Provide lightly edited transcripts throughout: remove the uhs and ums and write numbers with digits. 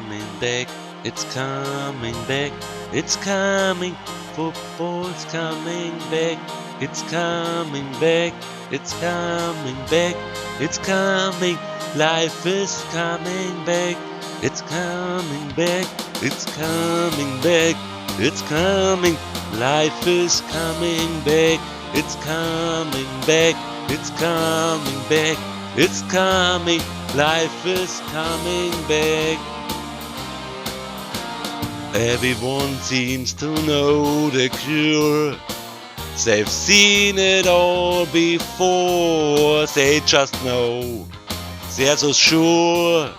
coming back, it's coming back, it's coming. Football's coming back, it's coming back, it's coming back, it's coming. Life is coming back, it's coming back, it's coming back, it's coming. Life is coming back, it's coming back, it's coming back, it's coming. Life is coming back. Everyone seems to know the cure. They've seen it all before. They just know. They're so sure.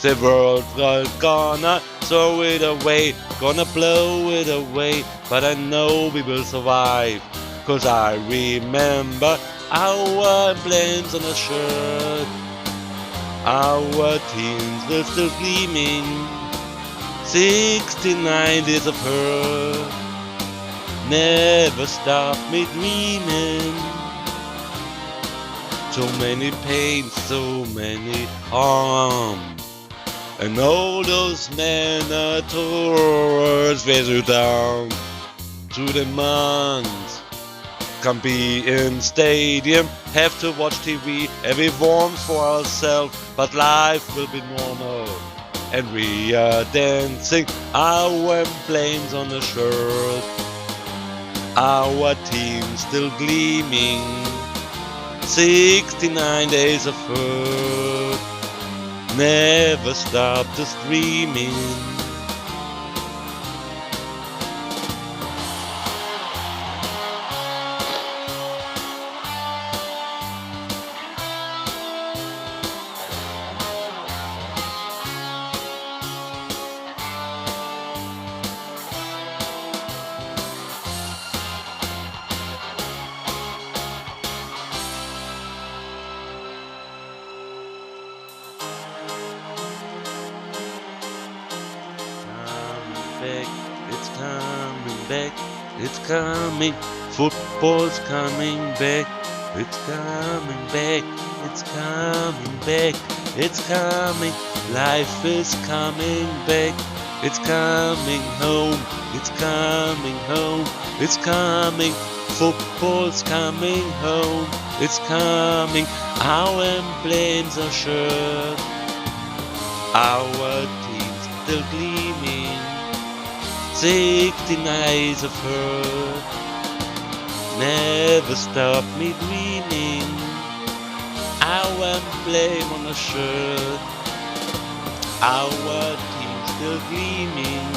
The world's not gonna throw it away, gonna blow it away. But I know we will survive, 'cause I remember our emblems on the shirt. Our teams were still gleaming. 69 days of hurt never stopped me dreaming. So many pains, so many harms, and all those men at tours wear you down to the months. Can't be in stadium, have to watch TV, every warmth for ourselves, but life will be normal. And we are dancing, our emblems on the shirt, our team still gleaming. 69 days of hurt never stopped us dreaming. Back, it's coming back, it's coming. Football's coming back, it's coming back, it's coming back, it's coming. Life is coming back, it's coming home, it's coming home, it's coming. Football's coming home, it's coming. Our emblems are shirt, our team's still gleaming. 69 of hurt never stopped me dreaming. Our emblem on the shirt, our team still gleaming.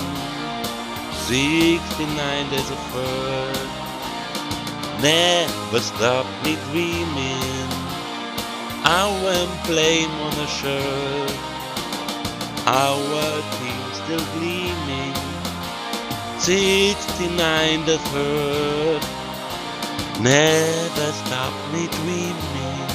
69 days of hurt never stopped me dreaming. Our emblem on the shirt, our team still gleaming. 69 that hurt never stopped me dreaming.